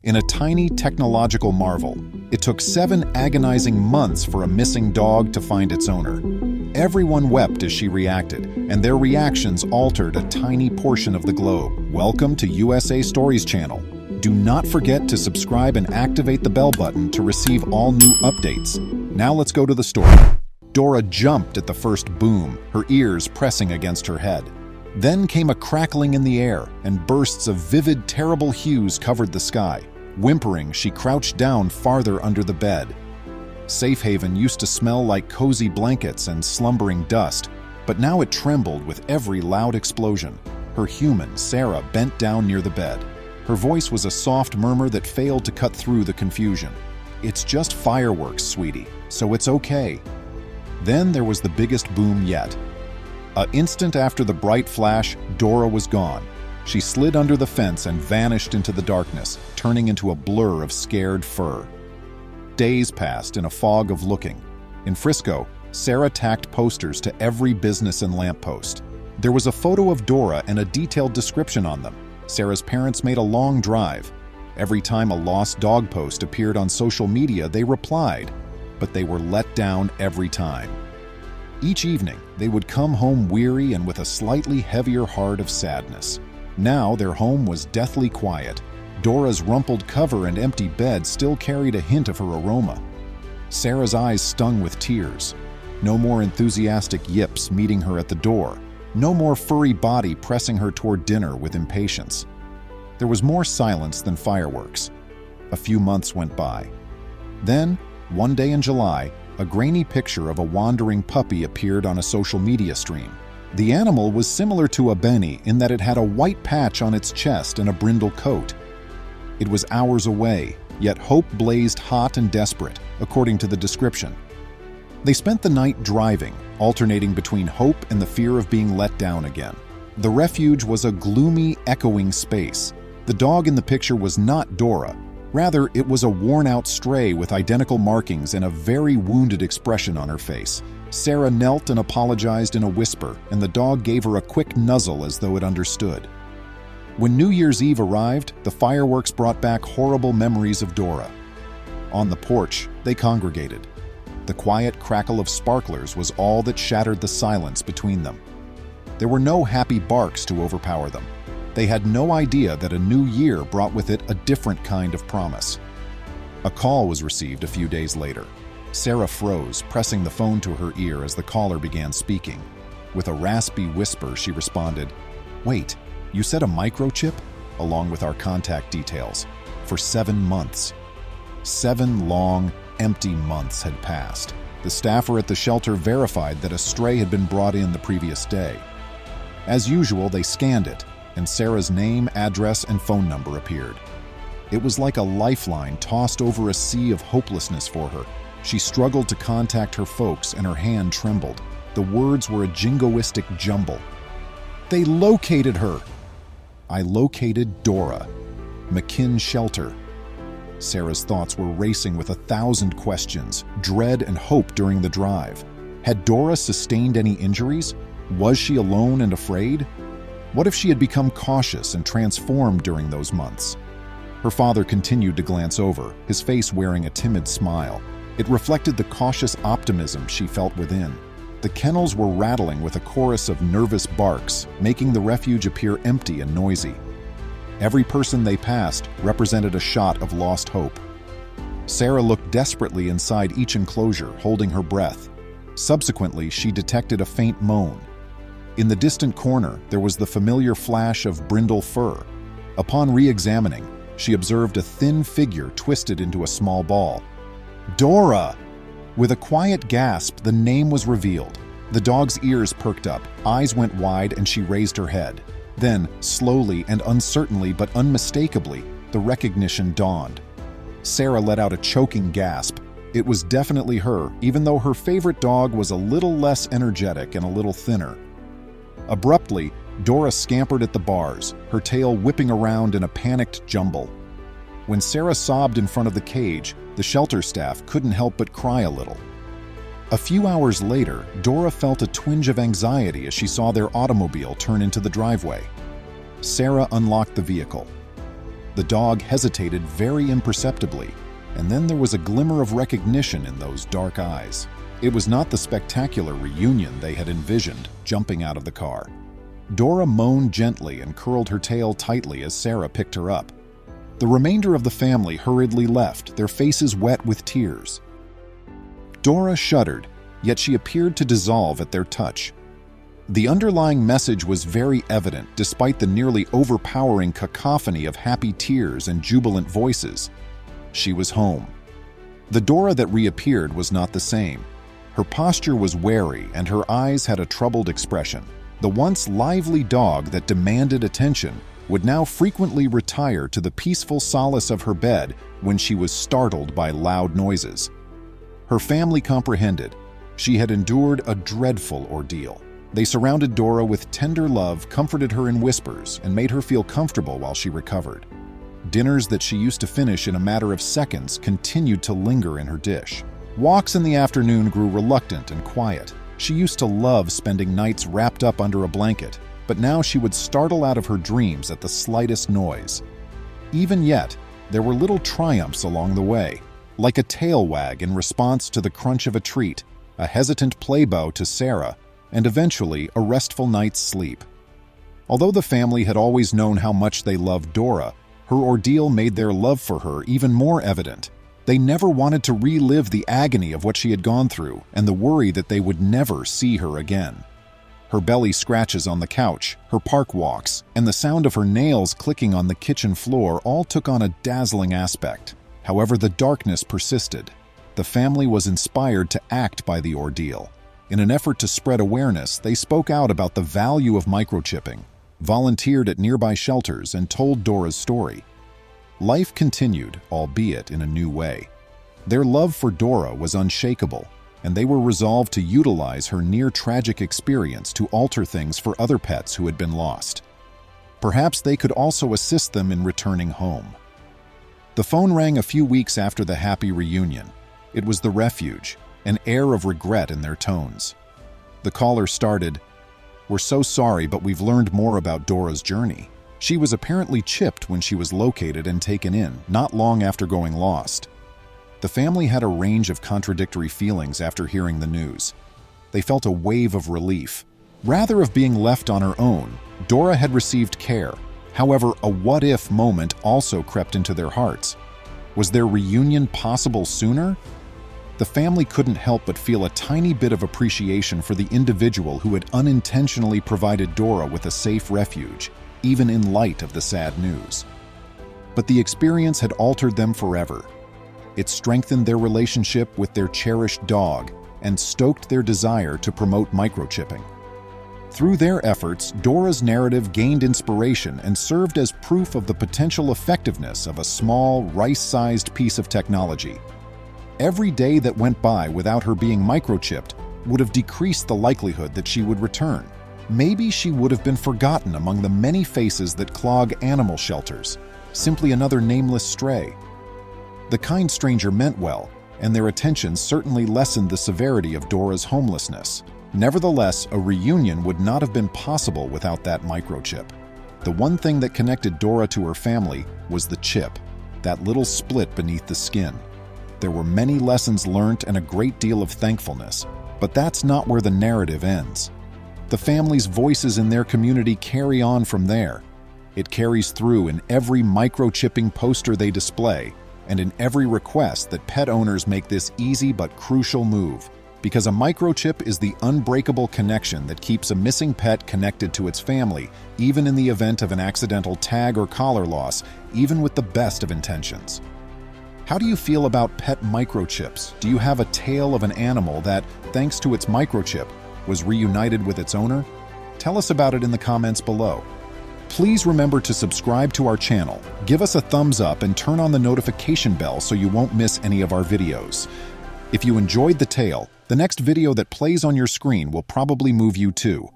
in a tiny technological marvel. It took 7 agonizing months for a missing dog to find its owner. Everyone wept as she reacted, and their reactions altered a tiny portion of the globe. Welcome to USA Stories channel. Do not forget to subscribe and activate the bell button to receive all new updates. Now let's go to the story. Dora jumped at the first boom, her ears pressing against her head. Then came a crackling in the air, and bursts of vivid, terrible hues covered the sky. Whimpering, she crouched down farther under the bed. Safe haven used to smell like cozy blankets and slumbering dust, but now it trembled with every loud explosion. Her human, Sarah, bent down near the bed. Her voice was a soft murmur that failed to cut through the confusion. "It's just fireworks, sweetie, so it's okay." Then there was the biggest boom yet. An instant after the bright flash, Dora was gone. She slid under the fence and vanished into the darkness, turning into a blur of scared fur. Days passed in a fog of looking. In Frisco, Sarah tacked posters to every business and lamppost. There was a photo of Dora and a detailed description on them. Sarah's parents made a long drive. Every time a lost dog post appeared on social media, they replied, but they were let down every time. Each evening, they would come home weary and with a slightly heavier heart of sadness. Now their home was deathly quiet. Dora's rumpled cover and empty bed still carried a hint of her aroma. Sarah's eyes stung with tears. No more enthusiastic yips meeting her at the door. No more furry body pressing her toward dinner with impatience. There was more silence than fireworks. A few months went by. Then, one day in July, a grainy picture of a wandering puppy appeared on a social media stream. The animal was similar to a Benny in that it had a white patch on its chest and a brindle coat. It was hours away, yet hope blazed hot and desperate, according to the description. They spent the night driving, alternating between hope and the fear of being let down again. The refuge was a gloomy, echoing space. The dog in the picture was not Dora. Rather, it was a worn-out stray with identical markings and a very wounded expression on her face. Sarah knelt and apologized in a whisper, and the dog gave her a quick nuzzle as though it understood. When New Year's Eve arrived, the fireworks brought back horrible memories of Dora. On the porch, they congregated. The quiet crackle of sparklers was all that shattered the silence between them. There were no happy barks to overpower them. They had no idea that a new year brought with it a different kind of promise. A call was received a few days later. Sarah froze, pressing the phone to her ear as the caller began speaking. With a raspy whisper, she responded, "Wait, you said a microchip?" along with our contact details. For 7 months. 7 long, empty months had passed. The staffer at the shelter verified that a stray had been brought in the previous day. As usual, they scanned it, and Sarah's name, address, and phone number appeared. It was like a lifeline tossed over a sea of hopelessness for her. She struggled to contact her folks, and her hand trembled. The words were a jingoistic jumble. "They located her!" "I located Dora. McKinn Shelter." Sarah's thoughts were racing with 1,000 questions, dread and hope during the drive. Had Dora sustained any injuries? Was she alone and afraid? What if she had become cautious and transformed during those months? Her father continued to glance over, his face wearing a timid smile. It reflected the cautious optimism she felt within. The kennels were rattling with a chorus of nervous barks, making the refuge appear empty and noisy. Every person they passed represented a shot of lost hope. Sarah looked desperately inside each enclosure, holding her breath. Subsequently, she detected a faint moan. In the distant corner, there was the familiar flash of brindle fur. Upon re-examining, she observed a thin figure twisted into a small ball. Dora! With a quiet gasp, the name was revealed. The dog's ears perked up, eyes went wide, and she raised her head. Then, slowly and uncertainly but unmistakably, the recognition dawned. Sarah let out a choking gasp. It was definitely her, even though her favorite dog was a little less energetic and a little thinner. Abruptly, Dora scampered at the bars, her tail whipping around in a panicked jumble. When Sarah sobbed in front of the cage, the shelter staff couldn't help but cry a little. A few hours later, Dora felt a twinge of anxiety as she saw their automobile turn into the driveway. Sarah unlocked the vehicle. The dog hesitated very imperceptibly, and then there was a glimmer of recognition in those dark eyes. It was not the spectacular reunion they had envisioned, jumping out of the car. Dora moaned gently and curled her tail tightly as Sarah picked her up. The remainder of the family hurriedly left, their faces wet with tears. Dora shuddered, yet she appeared to dissolve at their touch. The underlying message was very evident despite the nearly overpowering cacophony of happy tears and jubilant voices. She was home. The Dora that reappeared was not the same. Her posture was wary and her eyes had a troubled expression. The once lively dog that demanded attention would now frequently retire to the peaceful solace of her bed when she was startled by loud noises. Her family comprehended. She had endured a dreadful ordeal. They surrounded Dora with tender love, comforted her in whispers, and made her feel comfortable while she recovered. Dinners that she used to finish in a matter of seconds continued to linger in her dish. Walks in the afternoon grew reluctant and quiet. She used to love spending nights wrapped up under a blanket, but now she would startle out of her dreams at the slightest noise. Even yet, there were little triumphs along the way, like a tail wag in response to the crunch of a treat, a hesitant playbow to Sarah, and eventually a restful night's sleep. Although the family had always known how much they loved Dora, her ordeal made their love for her even more evident. They never wanted to relive the agony of what she had gone through and the worry that they would never see her again. Her belly scratches on the couch, her park walks, and the sound of her nails clicking on the kitchen floor all took on a dazzling aspect. However, the darkness persisted. The family was inspired to act by the ordeal. In an effort to spread awareness, they spoke out about the value of microchipping, volunteered at nearby shelters, and told Dora's story. Life continued, albeit in a new way. Their love for Dora was unshakable, and they were resolved to utilize her near-tragic experience to alter things for other pets who had been lost. Perhaps they could also assist them in returning home. The phone rang a few weeks after the happy reunion. It was the refuge, an air of regret in their tones. The caller started, "We're so sorry, but we've learned more about Dora's journey. She was apparently chipped when she was located and taken in, not long after going lost." The family had a range of contradictory feelings after hearing the news. They felt a wave of relief. Rather than being left on her own, Dora had received care. However, a what-if moment also crept into their hearts. Was their reunion possible sooner? The family couldn't help but feel a tiny bit of appreciation for the individual who had unintentionally provided Dora with a safe refuge, even in light of the sad news. But the experience had altered them forever. It strengthened their relationship with their cherished dog and stoked their desire to promote microchipping. Through their efforts, Dora's narrative gained inspiration and served as proof of the potential effectiveness of a small, rice-sized piece of technology. Every day that went by without her being microchipped would have decreased the likelihood that she would return. Maybe she would have been forgotten among the many faces that clog animal shelters, simply another nameless stray. The kind stranger meant well, and their attentions certainly lessened the severity of Dora's homelessness. Nevertheless, a reunion would not have been possible without that microchip. The one thing that connected Dora to her family was the chip, that little split beneath the skin. There were many lessons learned and a great deal of thankfulness, but that's not where the narrative ends. The family's voices in their community carry on from there. It carries through in every microchipping poster they display, and in every request that pet owners make this easy but crucial move, because a microchip is the unbreakable connection that keeps a missing pet connected to its family, even in the event of an accidental tag or collar loss, even with the best of intentions. How do you feel about pet microchips? Do you have a tale of an animal that, thanks to its microchip, was reunited with its owner? Tell us about it in the comments below. Please remember to subscribe to our channel, give us a thumbs up, and turn on the notification bell so you won't miss any of our videos. If you enjoyed the tale, the next video that plays on your screen will probably move you too.